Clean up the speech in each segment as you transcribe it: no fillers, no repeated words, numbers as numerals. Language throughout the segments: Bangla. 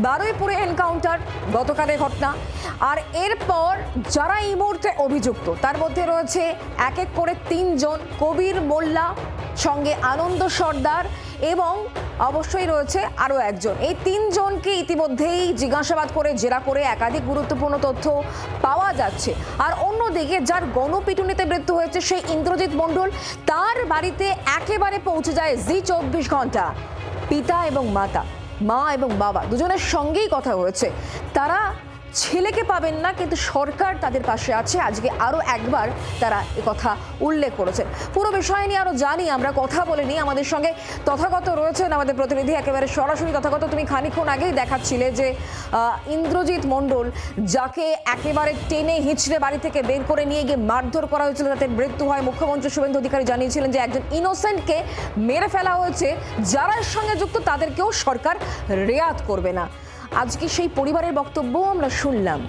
বারুইপুরে এনকাউন্টার গতকালের ঘটনা। আর এরপর যারা এই মুহূর্তে অভিযুক্ত তার মধ্যে রয়েছে এক এক করে 3 জন, কবির মোল্লা, সঙ্গে আনন্দ সর্দার এবং অবশ্যই রয়েছে আরও একজন। এই 3 জনকে ইতিমধ্যেই জিজ্ঞাসাবাদ করে জেরা করে একাধিক গুরুত্বপূর্ণ তথ্য পাওয়া যাচ্ছে। আর অন্যদিকে যার গণপিটুনিতে মৃত্যু হয়েছে সেই ইন্দ্রজিৎ মণ্ডল, তার বাড়িতে একেবারে পৌঁছে যায় জি 24 ঘন্টা। পিতা এবং মাতা, মা এবং বাবা দুজনের সঙ্গেই কথা হয়েছে। তারা ছেলেকে পাবেন না, কিন্তু সরকার তাদের পাশে আছে। আজকে আরও একবার তারা কথা উল্লেখ করেছেন। পুরো বিষয় নিয়ে আরও জানি, আমরা কথা বলে নিই। আমাদের সঙ্গে তথাগত রয়েছেন আমাদের প্রতিনিধি একেবারে সরাসরি। তথাগত, তুমি খানিকক্ষণ আগেই দেখাচ্ছিলে যে ইন্দ্রজিৎ মণ্ডল, যাকে একেবারে টেনে হিঁচড়ে বাড়ি থেকে বের করে নিয়ে গিয়ে মারধর করা হয়েছিল, তাতে মৃত্যু হয়। মুখ্যমন্ত্রী শুভেন্দু অধিকারী জানিয়েছিলেন যে একজন ইনোসেন্টকে মেরে ফেলা হয়েছে, যারা এর সঙ্গে যুক্ত তাদেরকেও সরকার রেয়াত করবে না। আজকে সেই পরিবারের বক্তব্য আমরা শুনলাম।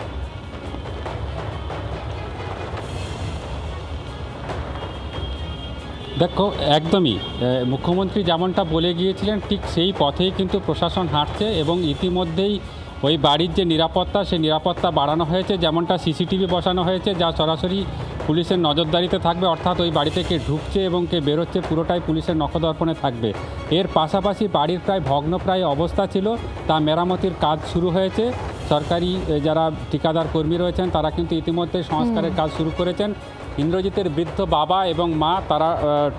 দেখো, একদমই মুখ্যমন্ত্রী যেমনটা বলে গিয়েছিলেন ঠিক সেই পথেই কিন্তু প্রশাসন হাঁটছে এবং ইতিমধ্যেই ওই বাড়ির যে নিরাপত্তা, সেই নিরাপত্তা বাড়ানো হয়েছে। যেমনটা সিসিটিভি বসানো হয়েছে, যা সরাসরি পুলিশের নজরদারিতে থাকবে, অর্থাৎ ওই বাড়িতে কে ঢুকছে এবং কে বেরোচ্ছে পুরোটাই পুলিশের নখদর্পণে থাকবে। এর পাশাপাশি বাড়ির প্রায় ভগ্নপ্রায় অবস্থা ছিল, তা মেরামতির কাজ শুরু হয়েছে। সরকারি যারা ঠিকাদার কর্মী রয়েছেন তারা কিন্তু ইতিমধ্যে সংস্কারের কাজ শুরু করেছেন। ইন্দ্রজিতের বৃদ্ধ বাবা এবং মা, তারা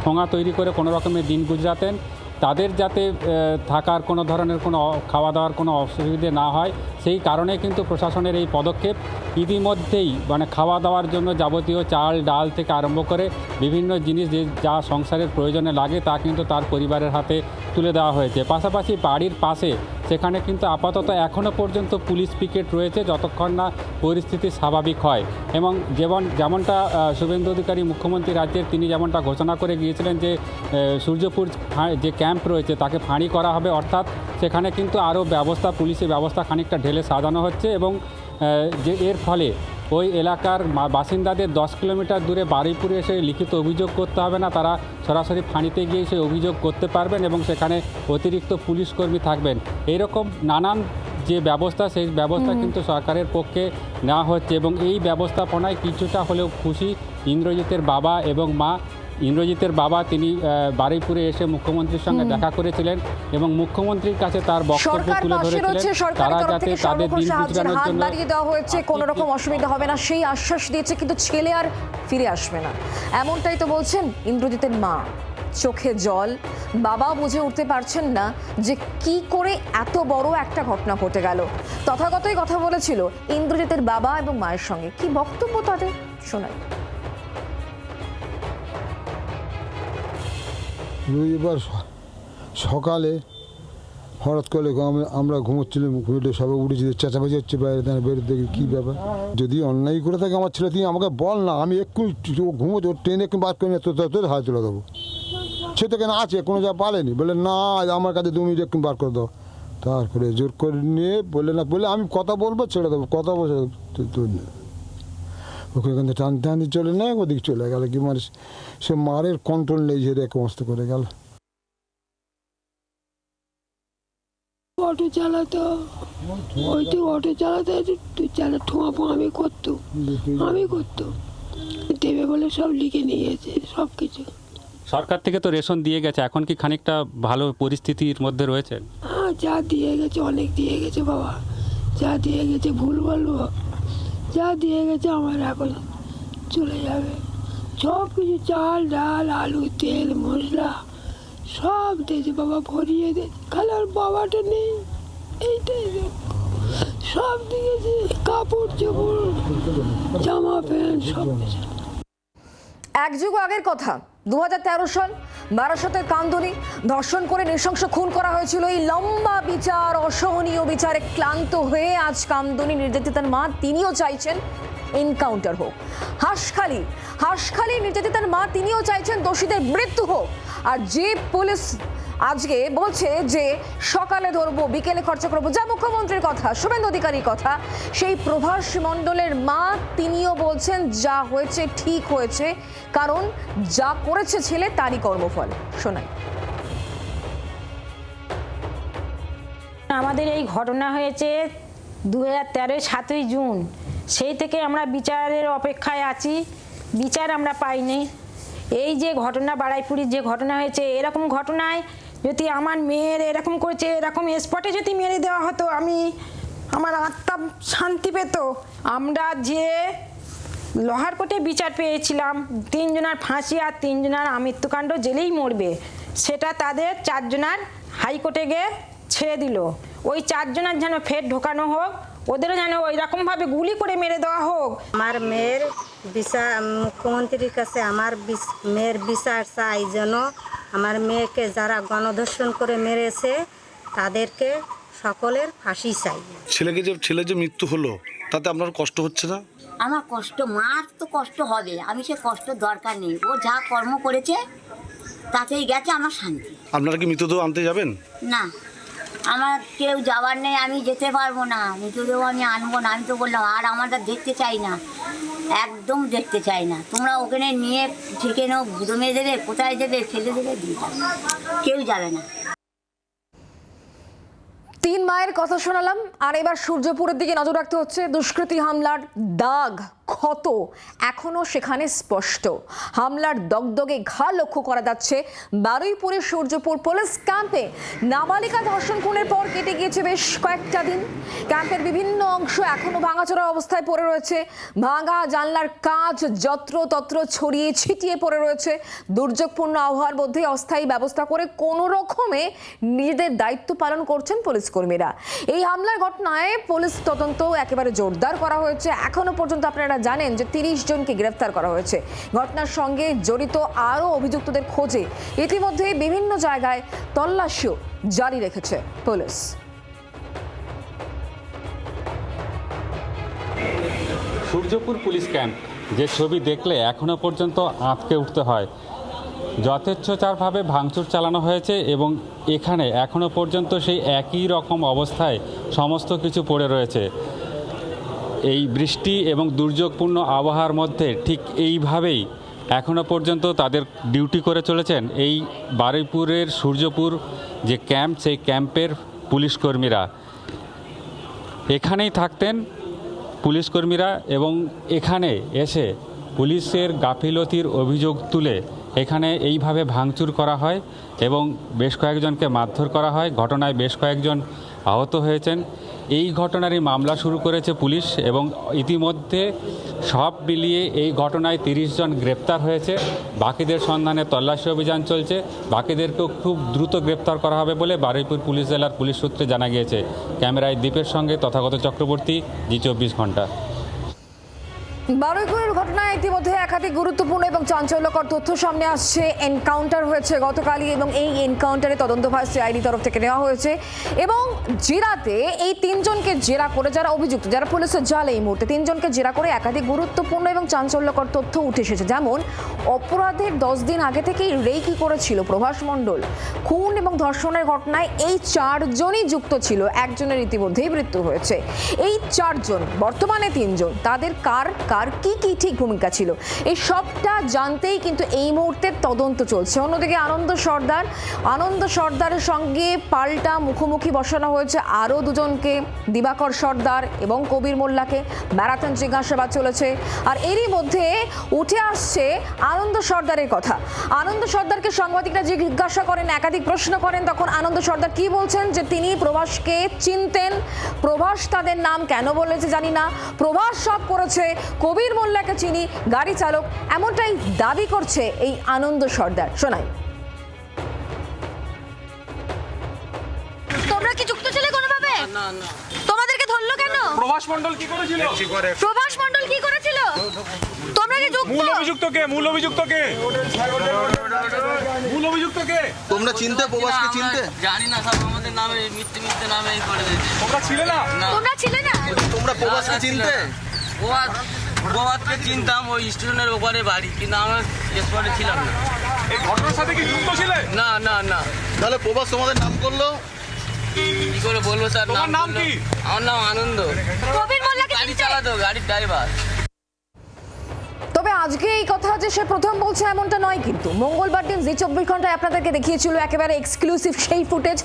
ঠোঙা তৈরি করে কোনো রকমের দিন গুজরাতেন। তাদের যাতে থাকার কোনো ধরনের কোনো খাওয়া দাওয়ার কোনো অসুবিধে না হয়, সেই কারণে কিন্তু প্রশাসনের এই পদক্ষেপ। ইতিমধ্যেই মানে খাওয়া দাওয়ার জন্য যাবতীয় চাল ডাল থেকে আরম্ভ করে বিভিন্ন জিনিস যা সংসারের প্রয়োজনে লাগে তা কিন্তু তার পরিবারের হাতে তুলে দেওয়া হয়েছে। পাশাপাশি বাড়ির পাশে সেখানে কিন্তু আপাতত এখনও পর্যন্ত পুলিশ পিকেট রয়েছে, যতক্ষণ না পরিস্থিতি স্বাভাবিক হয়। এবং যেমনটা শুভেন্দু অধিকারী মুখ্যমন্ত্রী রাজ্যের, তিনি যেমনটা ঘোষণা করে গিয়েছিলেন যে সূর্যপুর যে ক্যাম্প রয়েছে তাকে ফাঁড়ি করা হবে, অর্থাৎ সেখানে কিন্তু আরও পুলিশের ব্যবস্থা খানিকটা ঢেলে সাজানো হচ্ছে। এবং যে এর ফলে ওই এলাকার বাসিন্দাদের 10 কিলোমিটার দূরে বারুইপুরে এসে লিখিত অভিযোগ করতে হবে না, তারা সরাসরি ফাঁড়িতে গিয়ে সেই অভিযোগ করতে পারবেন এবং সেখানে অতিরিক্ত পুলিশ কর্মী থাকবেন। এইরকম নানান যে ব্যবস্থা, সেই ব্যবস্থা কিন্তু সরকারের পক্ষে নেওয়া হচ্ছে এবং এই ব্যবস্থাপনায় কিছুটা হলেও খুশি ইন্দ্রজিতের বাবা এবং মা। ইন্দ্রজিতের বাবা, তিনি বারুইপুরে এসে মুখ্যমন্ত্রীর সঙ্গে দেখা করেছিলেন এবং মুখ্যমন্ত্রীর কাছে তার বক্তব্য তুলে ধরেছিলেন তারা যাতে তাদের দিন গুজরানোর জন্য দেওয়া হয়েছে, কোনো রকম অসুবিধা হবে না সেই আশ্বাস দিয়েছে, কিন্তু ছেলে আর ফিরে আসবে না, এমনটাই তো বলছেন ইন্দ্রজিতের মা। চোখে জল, বাবা বুঝে উঠতে পারছেন না যে কি করে এত বড় একটা ঘটনা ঘটে গেল। তথাগতই কথা বলেছিল ইন্দ্রজিতের বাবা এবং মায়ের সঙ্গে, কি বক্তব্য তাদের শোনাই। রবিবার সকালে হঠাৎ করে আমরা ঘুমোচ্ছিলাম, ঘুমিয়ে সবাই উঠেছি, চেঁচামেচি হচ্ছে বাইরে, বেরোতে দেখি কী ব্যাপার। যদি অন্যায় করে থাকে আমার ছেলে, তুই আমাকে বল না, আমি এক্ষুনি ঘুমোচ্ছি, ট্রেনে একটু বাদ করে নিয়ে তোর হাতে তুলে দেবো। সে তো কেন আছে, কোনো যা পারেনি, বলে না আমার কাছে 2 মিনিট একটু বার করে দাও। তারপরে জোর করে নিয়ে বললে না, বলে আমি কথা বলবো, ছেড়ে দেবো, কথা বসে ওকে এখান থেকে টানতে টানতে চলে নেয়, ওদিকে চলে গেল। কি মানে সে মারের কন্ট্রোল নেই, ঝেড়ে এক মস্ত করে গেল। অটো চালাতো, ওইটি অটো চালাতে তুই চালা ঠোঁয়াপো আমি করতো দেবে বলে সব লিখে নিয়েছে সব কিছু। সরকার থেকে তো রেশন দিয়ে গেছে, এখন কি খানিকটা ভালো পরিস্থিতির মধ্যে রয়েছেন? হ্যাঁ, যা দিয়ে গেছে অনেক দিয়ে গেছে বাবা, যা দিয়ে গেছে ভুল বলবো, যা দিয়ে গেছে আমার এখন চলে যাবে। সব কিছু চাল ডাল আলু তেল মশলা সব দিয়েছে বাবা, ভরিয়ে দিয়েছে, খালি আর বাবাটা নেই, এইটাই সব দিয়েছে, কাপড় চোপড় জামা প্যান্ট সব কিছু। এক যুগ আগের কথা, 2013 সাল, বারাসতের কামদুনি, ধর্ষণ করে নৃশংস খুন করা হয়েছিল। এই লম্বা বিচার, অসহনীয় বিচারে ক্লান্ত হয়ে আজ কামদুনি নির্যাতিতার মা, তিনিও চাইছেন এনকাউন্টার হোক। হাঁসখালি নির্যাতিতার মা, তিনিও চাইছেন দোষীদের মৃত্যু হোক। আর যে পুলিশ আজকে বলছে যে সকালে ধরবো বিকেলে খরচা করবো, যা মুখ্যমন্ত্রীর কথা, শুভেন্দু অধিকারীর কথা, সেই প্রভাস মণ্ডলের মা তিনিও বলছেন যা হয়েছে ঠিক হয়েছে, কারণ যা করেছে ছেলে তারই কর্মফল। শোনাই। আমাদের এই ঘটনা হয়েছে 2013 7ই জুন। সেই থেকে আমরা বিচারের অপেক্ষায় আছি, বিচার আমরা পাইনি। এই যে ঘটনা বারুইপুরের যে ঘটনা হয়েছে, এরকম ঘটনায় যদি আমার মেয়ের এরকম করেছে, এরকম স্পটে যদি মেরে দেওয়া হতো, আমার আত্মা শান্তি পেত। আমরা যে লোহার কোর্টে বিচার পেয়েছিলাম 3 জনের ফাঁসি আর 3 জনের মৃত্যুকাণ্ড জেলেই মরবে, সেটা তাদের 4 জনের হাইকোর্টে গিয়ে ছেড়ে দিল। ওই 4 জনের যেন ফের ঢোকানো হোক, ওদেরও যেন ওই রকমভাবে গুলি করে মেরে দেওয়া হোক। আমার মেয়ের বিচার মুখ্যমন্ত্রীর কাছে আমার মেয়ের বিচার চাই, যেন আমার মেয়েকে যারা গণধর্ষণ করে মেরেছে তাদেরকে সকলের ফাঁসি চাই। ছেলে যে মৃত্যু হলো তাতে আপনার কষ্ট হচ্ছে না? আমার কষ্ট, মার তো কষ্ট হবে, আমি সে কষ্ট দরকার নেই, ও যা কর্ম করেছে তাতেই গেছে, আমার শান্তি। আপনারা কি মৃতদেহ আনতে যাবেন? না, আমার কেউ যাওয়ার নেই, আমি যেতে পারবো না, মৃতদেহ আমি আনবো না। আমি তো বললাম আর আমরা দেখতে চাই না, একদম দেখতে চাই না। তোমরা ওখানে নিয়ে ঠিকে নাও, জমে দেবে, কোথায় দেবে, ফেলে দেবে, দিয়ে যাবে, কেউ যাবে না। 3 মায়ের কথা শোনালাম, আর এবার সূর্যপুরের দিকে নজর রাখতে হচ্ছে। দুষ্কৃতী হামলার দাগ ক্ষত এখনো সেখানে স্পষ্ট। হামলার দগদগে ঘা লক্ষ্য করা যাচ্ছে বারুইপুরের সূর্যপুর পুলিশ ক্যাম্পে। নাবালিকা ধর্ষণ খুনের পর কেটে গিয়েছে বেশ কয়েকটা দিন। ক্যাম্পের বিভিন্ন অংশ এখনো ভাঙাচোরা অবস্থায় পড়ে রয়েছে। ভাঙা জানলার কাঁচ যত্রতত্র ছড়িয়ে ছিটিয়ে পড়ে রয়েছে। দুর্যোগপূর্ণ আবহাওয়ার মধ্যে অস্থায়ী ব্যবস্থা করে কোনো রকমে নিজেদের দায়িত্ব পালন করছেন পুলিশ কর্মীরা। এই হামলার ঘটনায় পুলিশ তদন্ত একেবারে জোরদার করা হয়েছে। এখনো পর্যন্ত আপনারা জানেন যে 30 জনকে গ্রেফতার করা হয়েছে। ঘটনার সঙ্গে জড়িত আরও অভিযুক্তদের খোঁজে ইতিমধ্যে বিভিন্ন জায়গায় তল্লাশিও জারি রেখেছে পুলিশ। সূর্যপুর পুলিশ ক্যাম্প, যে ছবি দেখলে এখনো পর্যন্ত আঁতকে উঠতে হয়। যথেচ্ছভাবে ভাঙচুর চালানো হয়েছে এবং এখানে এখনো পর্যন্ত সেই একই রকম অবস্থায় সমস্ত কিছু পড়ে রয়েছে। এই বৃষ্টি এবং দুর্যোগপূর্ণ আবহাওয়ার মধ্যে ঠিক এইভাবেই এখনো পর্যন্ত তাদের ডিউটি করে চলেছেন এই বারুইপুরের সূর্যপুর যে ক্যাম্প, সেই ক্যাম্পের পুলিশ কর্মীরা। এখানেই থাকতেন পুলিশ কর্মীরা এবং এখানে এসে পুলিশের গাফিলতির অভিযোগ তুলে এখানে এইভাবে ভাঙচুর করা হয় এবং বেশ কয়েকজনকে মারধর করা হয়। ঘটনায় বেশ কয়েকজন আহত হয়েছেন। এই ঘটনারই মামলা শুরু করেছে পুলিশ এবং ইতিমধ্যে সব মিলিয়ে এই ঘটনায় 30 জন গ্রেপ্তার হয়েছে। বাকিদের সন্ধানে তল্লাশি অভিযান চলছে। বাকিদেরকেও খুব দ্রুত গ্রেপ্তার করা হবে বলে বারুইপুর পুলিশ জেলার পুলিশ সূত্রে জানা গিয়েছে। ক্যামেরায় দীপের সঙ্গে তথাগত চক্রবর্তী, জি 24 ঘন্টা। বারুইপুরের ঘটনায় ইতিমধ্যে একাধিক গুরুত্বপূর্ণ এবং চাঞ্চল্যকর তথ্য সামনে আসছে। এনকাউন্টার হয়েছে গতকালই এবং এই এনকাউন্টারে তদন্তভার সিআইডি তরফ থেকে নেওয়া হয়েছে এবং জেরাতে এই 3 জনকে জেরা করে, যারা অভিযুক্ত, যারা পুলিশের জালে এই মুহূর্তে 3 জনকে জেরা করে একাধিক গুরুত্বপূর্ণ এবং চাঞ্চল্যকর তথ্য উঠে এসেছে। যেমন অপরাধের 10 দিন আগে থেকেই রেকি করেছিল প্রভাস মণ্ডল। খুন এবং ধর্ষণের ঘটনায় এই 4 জনই যুক্ত ছিল। একজনের ইতিমধ্যেই মৃত্যু হয়েছে। এই 4 জন, বর্তমানে 3 জন, তাদের কার কি ঠিক ভূমিকা ছিল এই সবটা জানতেই কিন্তু এই মুহূর্তে তদন্ত চলছে। অন্যদিকে আনন্দ সর্দারের সঙ্গে পাল্টা মুখোমুখি বসানো হয়েছে আরও 2 জনকে, দিবাকর সর্দার এবং কবির মোল্লাকে। ম্যারাথন জিজ্ঞাসাবাদ চলেছে। আর এরই মধ্যে উঠে আসছে আনন্দ সর্দারের কথা। আনন্দ সর্দারকে সাংবাদিকরা জিজ্ঞাসা করেন, একাধিক প্রশ্ন করেন, তখন আনন্দ সর্দার কি বলছেন যে তিনি প্রভাসকে চিনতেন। প্রভাস তাদের নাম কেন বলেছে জানি না, প্রভাস সব করেছে, কবির মোল্লাকে চিনি, গাড়ি চালক, এমনটাই দাবি করছে এই আনন্দ সর্দার। শোনাই। তোমরা কি যুক্ত ছিলে কোনোভাবে? না না। তোমাদেরকে ধরলো কেন? প্রভাস মণ্ডল কি করেছিল? প্রভাস মণ্ডল কি করেছিল? তোমরা কি যুক্ত? মূল অভিযুক্ত কে? তোমরা চিনতে, প্রভাসকে চিনতে? জানি না, সব আমাদের নামে মিথ্যে নামে এই করে দিয়েছে। তোমরা ছিলে না? তোমরা প্রভাসকে চিনতে? প্রভাতকে চিনতাম, ওই স্টেশনের ওপারে বাড়ি, কিন্তু আমার স্পটে ছিলাম না। এই ঘটনার সাথে কি যুক্ত ছিলে? না না না। তাহলে প্রভাস তোমাদের নাম করলো? কি করে বলবো স্যার? তোমার নাম কি? আমার নাম আনন্দ। কবির মোল্লাকে গাড়ি চালাতো, গাড়ির ড্রাইভার। তবে তবে আজকে এই কথা যে সে প্রথম বলছে এমনটা নয়, কিন্তু মঙ্গলবার দিন জি 24 ঘন্টায় আপনাদেরকে দেখিয়েছিল একেবারে এক্সক্লুসিভ সেই ফুটেজ।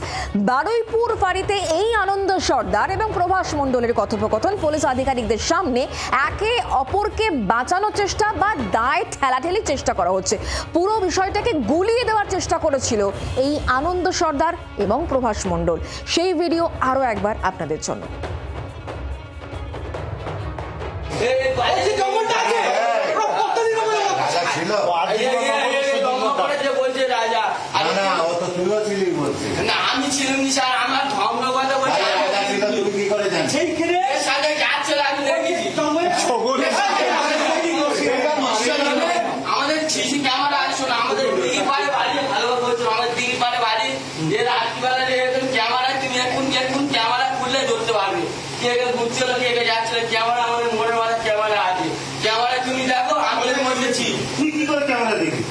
বারুইপুর ফাঁড়িতে এই আনন্দ সর্দার এবং প্রভাস মণ্ডলের কথোপকথন পুলিশ আধিকারিকদের সামনে একে অপরকে বাঁচানোর চেষ্টা বা দায় ঠেলাঠেলির চেষ্টা করা হচ্ছে। পুরো বিষয়টাকে গুলিয়ে দেওয়ার চেষ্টা করেছিল এই আনন্দ সর্দার এবং প্রভাস মণ্ডল। সেই ভিডিও আরও একবার আপনাদের জন্য। আমি ছিলাম স্যার, আমার ধর্ম কথা বলছি আমাদের সিসি ক্যামেরা আছে, আমাদের দিঘি পাড়ে বাড়ি, ভালো বলছো আমাদের দিঘি পাড়ে বাড়ি, যে রাত্রিবেলা ক্যামেরা তুমি এখন ক্যামেরা খুললে ধরতে পারবে কে কে ঘুরছিল কে কে যাচ্ছিল। ক্যামেরা আমাদের মনের মাথায় ক্যামেরা আছে, ক্যামেরা তুমি দেখো আমাদের মধ্যে ছি। তুই কি করে ক্যামেরা দেখি?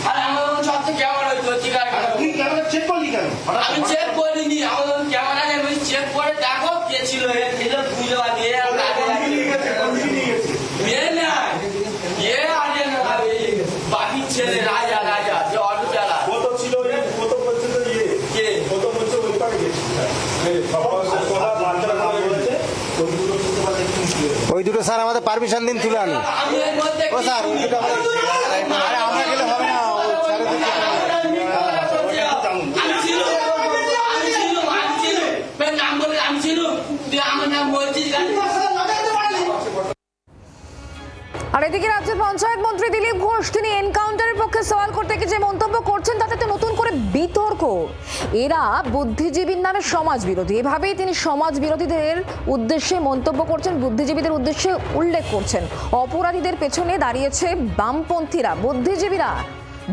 আর আমার সব তো ক্যামেরা হইতো, ঠিক আছে তুই ক্যামেরা চেক করলি কেন? আমি চেক করিনি, আমাদের ক্যামেরা নেই, চেক করে দেখো কে ছিল বুঝতে পারি বাকি ছেলে রাজা রাজা যে অটো চালা কত ছিল কত বলছে তো ইয়ে কে কত বলছে ওই পারে গেছে ওই দুটো স্যার আমাদের পারমিশন দিন তুলে আনি। আমি এর মধ্যে ও স্যার ওই দুটো আরে আমরা গেলে হবে না, আমি ছিল নাম বলে আমি ছিল, তুই আমার নাম বলছিস। আর এদিকে রাজ্যের পঞ্চায়েত মন্ত্রী দিলীপ ঘোষ তিনি এনকাউন্টারের পক্ষে সওয়াল করতে গিয়ে যে মন্তব্য করছেন তাতে তো নতুন করে বিতর্ক। এরা বুদ্ধিজীবীর নামে সমাজ বিরোধী, এভাবেই তিনি সমাজ বিরোধীদের উদ্দেশ্যে মন্তব্য করছেন, বুদ্ধিজীবীদের উদ্দেশ্যে উল্লেখ করছেন। অপরাধীদের পেছনে দাঁড়িয়েছে বামপন্থীরা, বুদ্ধিজীবীরা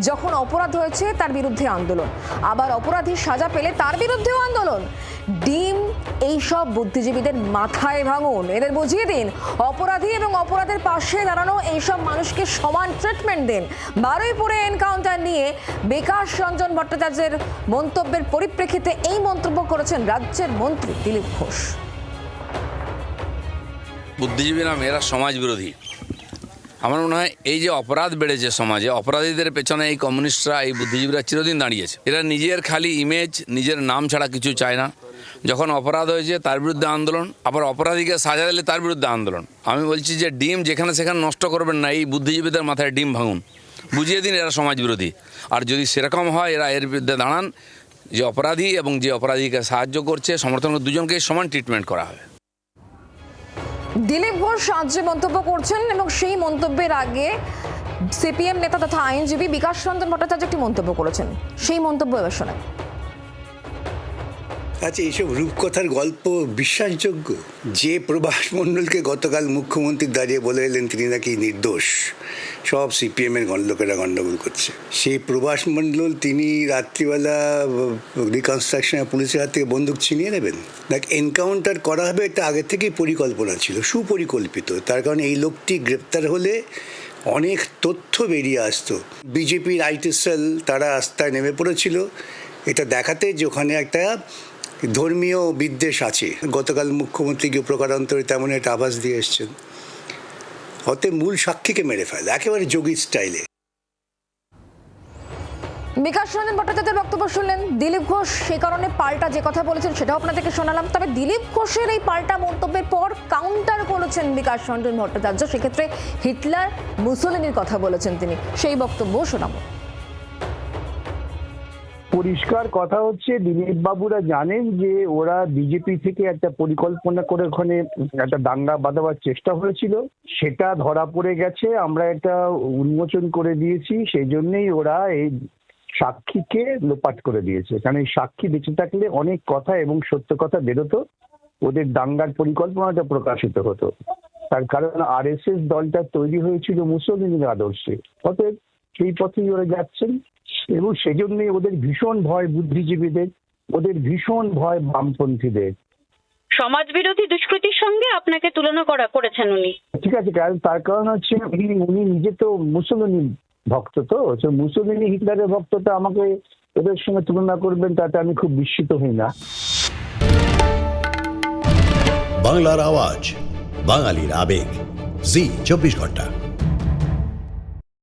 যখন অপরাধ হয়েছে তার বিরুদ্ধে আন্দোলন, আবার অপরাধী সাজা পেলে তার বিরুদ্ধেও আন্দোলন। ডিম এইসব বুদ্ধিজীবীদের মাথায় ভাঙুন, এদের বুঝিয়ে দিন অপরাধী এবং অপরাধের পাশে দাঁড়ানো এইসব মানুষকে সমান ট্রিটমেন্ট দিন। বারুইপুরে এনকাউন্টার নিয়ে বিকাশ রঞ্জন ভট্টাচার্যের মন্তব্যের পরিপ্রেক্ষিতে এই মন্তব্য করেছেন রাজ্যের মন্ত্রী দিলীপ ঘোষ। বুদ্ধিজীবী নাম এরা সমাজ বিরোধী। আমার মনে হয় এই যে অপরাধ বেড়েছে সমাজে, অপরাধীদের পেছনে এই কমিউনিস্টরা এই বুদ্ধিজীবীরা চিরদিন দাঁড়িয়েছে। এরা নিজের খালি ইমেজ, নিজের নাম ছাড়া কিছু চায় না। যখন অপরাধ হয়েছে তার বিরুদ্ধে আন্দোলন, আবার অপরাধীকে সাজা দিলে তার বিরুদ্ধে আন্দোলন। আমি বলছি যে ডিম যেখানে সেখানে নষ্ট করবেন না, এই বুদ্ধিজীবীদের মাথায় ডিম ভাঙুন, বুঝিয়ে দিন এরা সমাজ বিরোধী। আর যদি সেরকম হয় এরা এর বিরুদ্ধে দাঁড়ান, যে অপরাধী এবং যে অপরাধীকে সাহায্য করছে সমর্থন দুজনকেই সমান ট্রিটমেন্ট করা হবে। দিলীপ ঘোষ আজ যে মন্তব্য করছেন এবং সেই মন্তব্যের আগে সিপিএম নেতা তথা আইনজীবী বিকাশ রঞ্জন ভট্টাচার্য একটি মন্তব্য করেছেন, সেই মন্তব্য এবার শোনায়। আচ্ছা, এইসব রূপকথার গল্প বিশ্বাসযোগ্য? যে প্রভাস মণ্ডলকে গতকাল মুখ্যমন্ত্রী দাঁড়িয়ে বলে এলেন তিনি নাকি নির্দোষ, সব সিপিএমের লোকেরা গণ্ডগোল করছে। সেই প্রভাস মণ্ডল তিনি রাত্রিবেলা রিকনস্ট্রাকশনে পুলিশের হাত থেকে বন্দুক ছিনিয়ে নেবেন? দেখ, এনকাউন্টার করা হবে এটা আগে থেকেই পরিকল্পনা ছিল, সুপরিকল্পিত। তার কারণে এই লোকটি গ্রেপ্তার হলে অনেক তথ্য বেরিয়ে আসতো। বিজেপির আইটি সেল তারা রাস্তায় নেমে পড়েছিল এটা দেখাতে যে ওখানে একটা ধর্মীয় বিদ্বেষ আছে। গতকাল মুখ্যমন্ত্রীকে প্রকারান্তরে তেমন একটা আভাস দিয়ে এসছেন। অতএব মূল সাক্ষীকে মেরে ফেলে একেবারে যোগী স্টাইলে। বিকাশ রঞ্জন ভট্টাচার্যের বক্তব্য শুনলেন। দিলীপ ঘোষ সে কারণে পাল্টা যে কথা বলেছেন সেটাও আপনাদেরকে শোনালাম। তবে দিলীপ ঘোষের এই পাল্টা মন্তব্যের পর কাউন্টার করেছেন বিকাশ রঞ্জন ভট্টাচার্য, সেক্ষেত্রে হিটলার মুসোলিনির কথা বলেছেন তিনি, সেই বক্তব্য শোনাবো। পরিষ্কার কথা হচ্ছে দিলীপ বাবুরা জানেন যে ওরা বিজেপি থেকে একটা পরিকল্পনা করে ওখানে একটা দাঙ্গা বাঁধাবার চেষ্টা হয়েছিল, সেটা ধরা পড়ে গেছে, আমরা এটা উন্মোচন করে দিয়েছি। সেই জন্যই ওরা এই সাক্ষীকে লোপাট করে দিয়েছে, কারণ এই সাক্ষী বেঁচে থাকলে অনেক কথা এবং সত্য কথা বেরোতো, ওদের দাঙ্গার পরিকল্পনাটা প্রকাশিত হতো। তার কারণ আরএসএস দলটা তৈরি হয়েছিল মুসলিমের আদর্শে, অতএব সেই পথেই ওরা যাচ্ছেন। এবং সেজন্যই ওদের ভীষণ ভয় বুদ্ধিজীবীদের, ওদের ভীষণ ভয় বামপন্থীদের। সমাজ বিরোধী দুষ্কৃতির সঙ্গে আপনাকে তুলনা করেছেন উনি। ঠিক আছে, কারণ তার কারণ হচ্ছে উনি নিজে তো মুসলিম ভক্ত, তো মুসলিম হিটলারের ভক্তটা আমাকে ওদের সঙ্গে তুলনা করবেন তাতে আমি খুব বিস্মিত হই না। বাংলার আওয়াজ, বাঙালির আবেগ, জি 24 ঘন্টা।